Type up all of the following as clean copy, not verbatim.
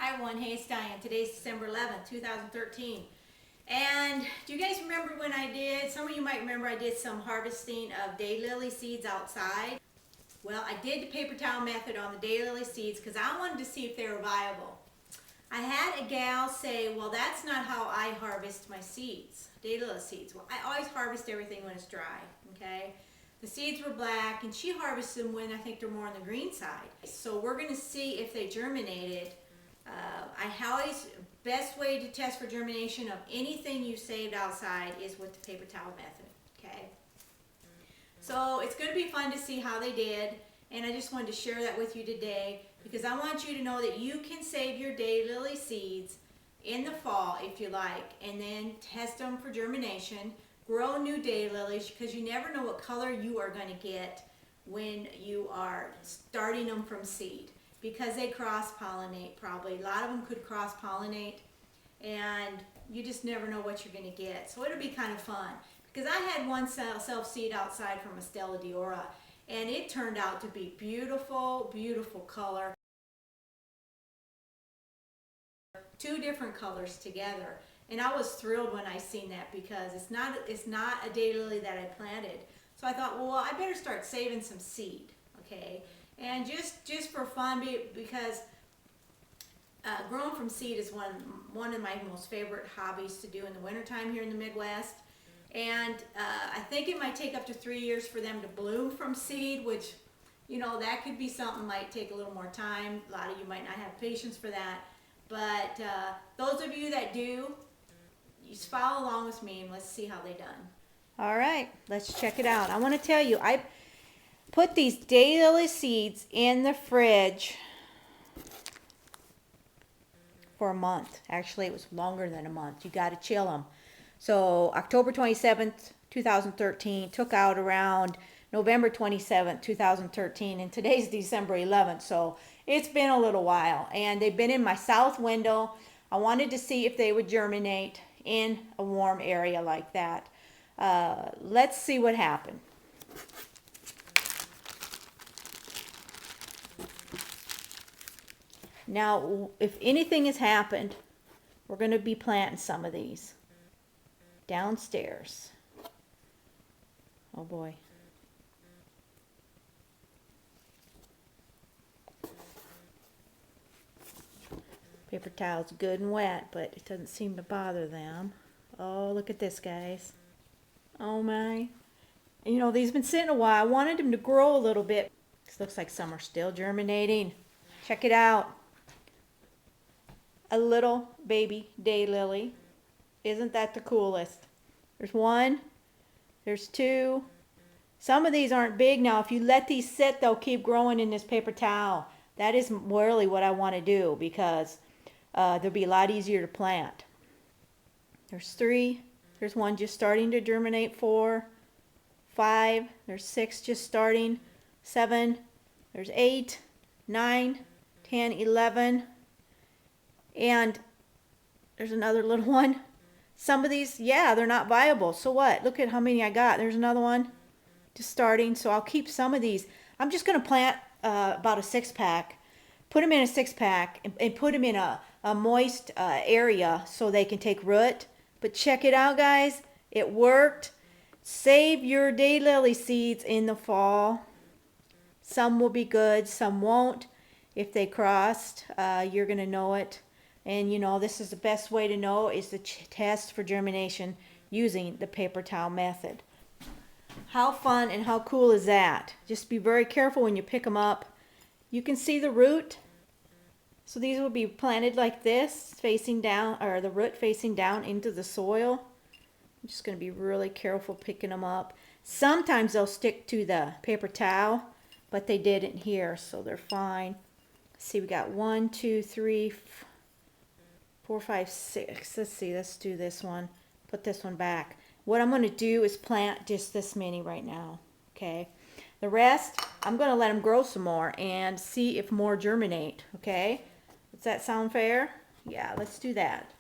Hi everyone, hey, it's Diane. Today's December 11th, 2013. And do you guys remember when some of you might remember I did some harvesting of daylily seeds outside. Well, I did the paper towel method on the daylily seeds because I wanted to see if they were viable. I had a gal say, well, that's not how I harvest my seeds, daylily seeds. Well, I always harvest everything when it's dry, okay? The seeds were black, and she harvested them when I think they're more on the green side. So we're going to see if they germinated. Best way to test for germination of anything you saved outside is with the paper towel method, okay? So it's going to be fun to see how they did, and I just wanted to share that with you today because I want you to know that you can save your daylily seeds in the fall if you like, and then test them for germination. Grow new daylilies because you never know what color you are going to get when you are starting them from seed, because they cross-pollinate probably. A lot of them could cross-pollinate, and you just never know what you're going to get. So it'll be kind of fun, because I had one self-seed outside from a Stella Diora, and it turned out to be beautiful, beautiful color. Two different colors together. And I was thrilled when I seen that because it's not a daylily that I planted. So I thought, well, I better start saving some seed, okay? And just for fun, because growing from seed is one of my most favorite hobbies to do in the wintertime here in the Midwest. And I think it might take up to 3 years for them to bloom from seed, which, you know, that could be something might take a little more time. A lot of you might not have patience for that. But those of you that do, just follow along with me and let's see how they done. All right, let's check it out. I want to tell you, I put these daylily seeds in the fridge for a month. Actually, it was longer than a month. You got to chill them. So October 27th, 2013, took out around November 27th, 2013, and today's December 11th, so it's been a little while. And they've been in my south window. I wanted to see if they would germinate in a warm area like that. Let's see what happened. Now, if anything has happened, we're going to be planting some of these downstairs. Oh boy. Paper towel's good and wet, but it doesn't seem to bother them. Oh, look at this, guys. Oh my. And, you know, these have been sitting a while. I wanted them to grow a little bit. This looks like some are still germinating. Check it out. A little baby daylily. Isn't that the coolest? There's one. There's two. Some of these aren't big now. If you let these sit, they'll keep growing in this paper towel. That is really what I want to do, because they'll be a lot easier to plant. There's three. There's one just starting to germinate. 4, 5. There's 6 just starting. 7. There's 8, 9, 10, 11. And there's another little one. Some of these, yeah, they're not viable. So what? Look at how many I got. There's another one just starting. So I'll keep some of these. I'm just going to plant about a 6-pack. Put them in a 6-pack and put them in a moist area so they can take root. But check it out, guys. It worked. Save your daylily seeds in the fall. Some will be good, some won't. If they crossed, you're going to know it. And you know, this is the best way to know is to test for germination using the paper towel method. How fun and how cool is that? Just be very careful when you pick them up. You can see the root. So these will be planted like this, facing down, or the root facing down into the soil. I'm just going to be really careful picking them up. Sometimes they'll stick to the paper towel, but they didn't here, so they're fine. Let's see, we got 1, 2, 3, 4, 5, 6. Let's see, let's do this one. Put this one back. What I'm going to do is plant just this many right now, okay? The rest, I'm going to let them grow some more and see if more germinate, okay? Does that sound fair? Yeah, let's do that.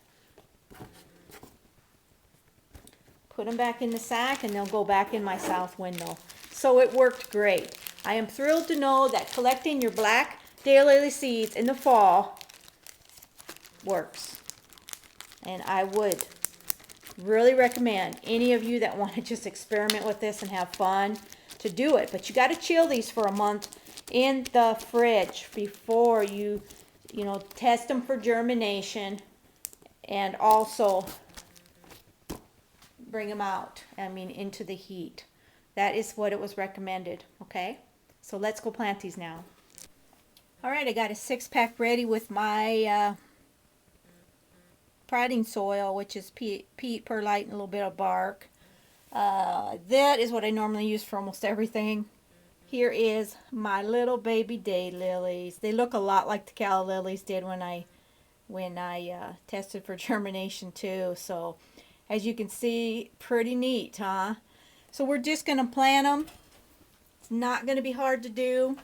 Put them back in the sack and they'll go back in my south window. So it worked great. I am thrilled to know that collecting your black daylily seeds in the fall works. And I would really recommend any of you that want to just experiment with this and have fun to do it. But you got to chill these for a month in the fridge before you test them for germination, and also bring them out, into the heat. That is what it was recommended, okay? So let's go plant these now. All right, I got a 6-pack ready with my potting soil, which is peat, perlite, and a little bit of bark. That is what I normally use for almost everything. Here is my little baby daylilies. They look a lot like the calla lilies did when I tested for germination too. So as you can see, pretty neat, huh? So we're just going to plant them. It's not going to be hard to do.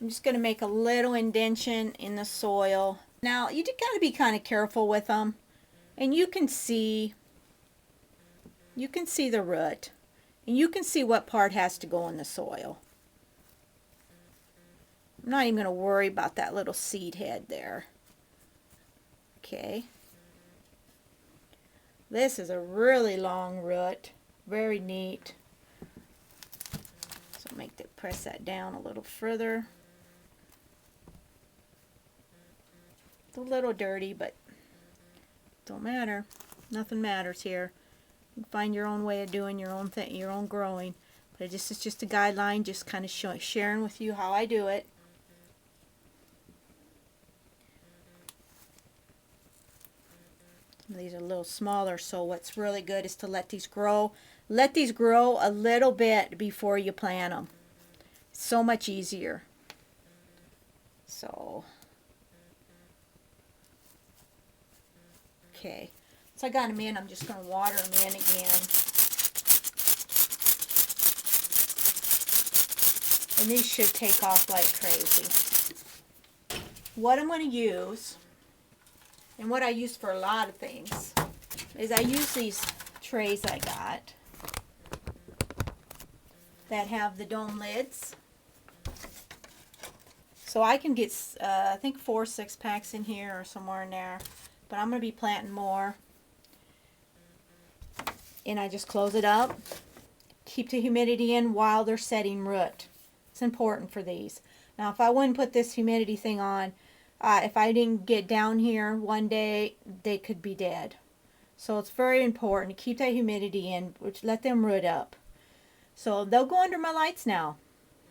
I'm just going to make a little indentation in the soil. Now, you got to be kind of careful with them. And you can see the root. And you can see what part has to go in the soil. I'm not even going to worry about that little seed head there. Okay. This is a really long root. Very neat. So press that down a little further. It's a little dirty, but don't matter. Nothing matters here. You can find your own way of doing your own thing, your own growing. But this is just a guideline, just kind of sharing with you how I do it. These are a little smaller, so what's really good is to let these grow. Let these grow a little bit before you plant them. It's so much easier. So, okay. So I got them in. I'm just going to water them in again. And these should take off like crazy. What I'm going to use, and what I use for a lot of things, is I use these trays I got that have the dome lids. So I can get, I think 4 6-packs in here or somewhere in there. But I'm going to be planting more. And I just close it up. Keep the humidity in while they're setting root. It's important for these. Now if I wouldn't put this humidity thing on, if I didn't get down here one day, they could be dead. So it's very important to keep that humidity in, which let them root up. So they'll go under my lights now.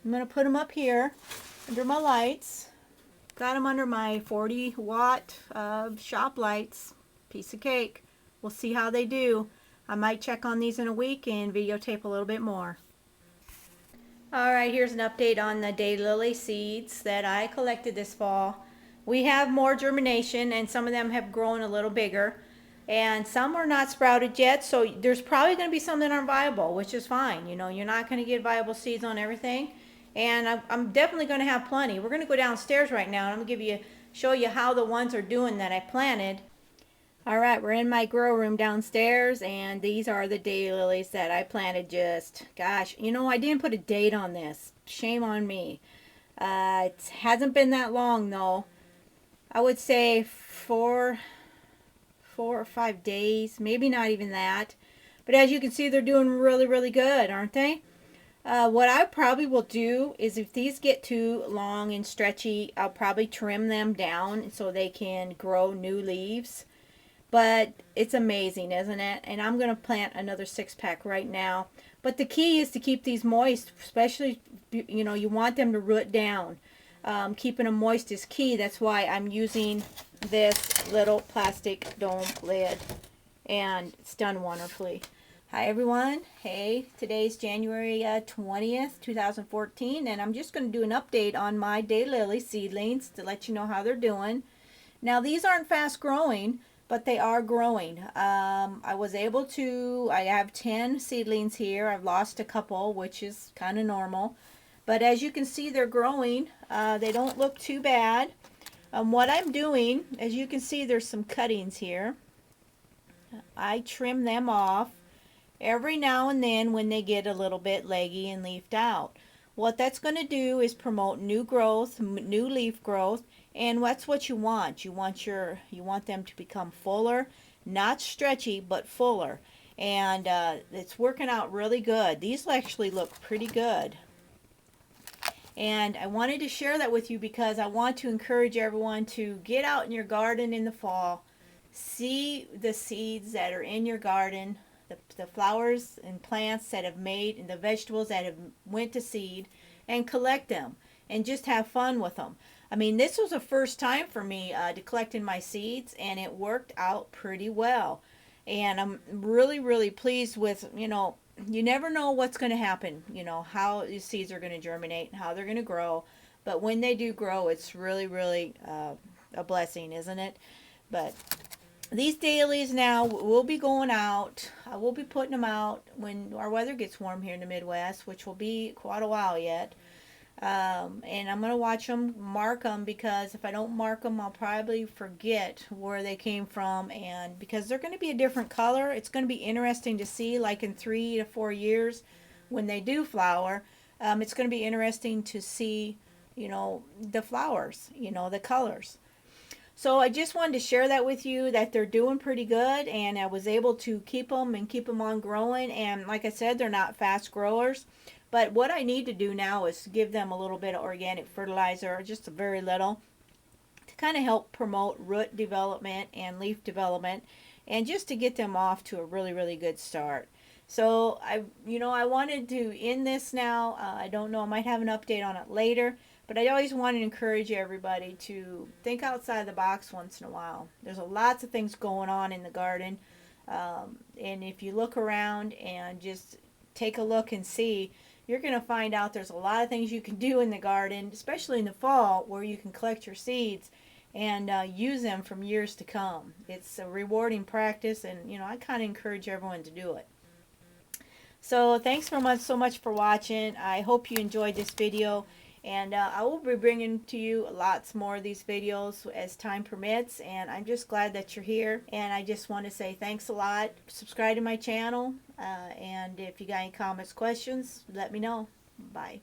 I'm going to put them up here under my lights. Got them under my 40-watt shop lights. Piece of cake. We'll see how they do. I might check on these in a week and videotape a little bit more. Alright, here's an update on the daylily seeds that I collected this fall. We have more germination, and some of them have grown a little bigger. And some are not sprouted yet, so there's probably going to be some that aren't viable, which is fine. You know, you're not going to get viable seeds on everything. And I'm definitely going to have plenty. We're going to go downstairs right now, and I'm going to show you how the ones are doing that I planted. Alright, we're in my grow room downstairs, and these are the daylilies that I planted just, gosh, you know, I didn't put a date on this. Shame on me. It hasn't been that long, though. I would say 4 or 5 days, maybe not even that. But as you can see, they're doing really, really good, aren't they? What I probably will do is if these get too long and stretchy, I'll probably trim them down so they can grow new leaves. But it's amazing, isn't it? And I'm going to plant another 6-pack right now. But the key is to keep these moist, especially, you know, you want them to root down. Keeping them moist is key. That's why I'm using this little plastic dome lid. And it's done wonderfully. Hi everyone. Hey, today's January 20th, 2014. And I'm just going to do an update on my daylily seedlings to let you know how they're doing. Now these aren't fast growing, but they are growing. I was able to, I have 10 seedlings here. I've lost a couple, which is kind of normal. But as you can see, they're growing. They don't look too bad. What I'm doing, as you can see, there's some cuttings here. I trim them off every now and then when they get a little bit leggy and leafed out. What that's going to do is promote new growth, new leaf growth, and that's what you want. You want them to become fuller, not stretchy, but fuller. And it's working out really good. These actually look pretty good. And I wanted to share that with you because I want to encourage everyone to get out in your garden in the fall, see the seeds that are in your garden, the flowers and plants that have made, and the vegetables that have went to seed, and collect them and just have fun with them. I mean, this was the first time for me to collecting my seeds, and it worked out pretty well. And I'm really, really pleased with, you never know what's going to happen, how the seeds are going to germinate and how they're going to grow. But when they do grow, it's really, really a blessing, isn't it? But these dailies now will be going out. I will be putting them out when our weather gets warm here in the Midwest, which will be quite a while yet. And I'm going to watch them, mark them, because if I don't mark them, I'll probably forget where they came from. And because they're going to be a different color, it's going to be interesting to see, like in 3 to 4 years when they do flower. It's going to be interesting to see, the flowers, the colors. So I just wanted to share that with you, that they're doing pretty good, and I was able to keep them and keep them on growing. And like I said, they're not fast growers. But what I need to do now is give them a little bit of organic fertilizer, just a very little, to kind of help promote root development and leaf development, and just to get them off to a really, really good start. So I wanted to end this now. I don't know, I might have an update on it later, but I always want to encourage everybody to think outside the box once in a while. There's lots of things going on in the garden, and if you look around and just take a look and see, you're going to find out there's a lot of things you can do in the garden, especially in the fall, where you can collect your seeds and use them from years to come. It's a rewarding practice, and I kind of encourage everyone to do it. So thanks so much for watching. I hope you enjoyed this video, and I will be bringing to you lots more of these videos as time permits, and I'm just glad that you're here. And I just want to say thanks a lot. Subscribe to my channel, and if you got any comments, questions, let me know. Bye.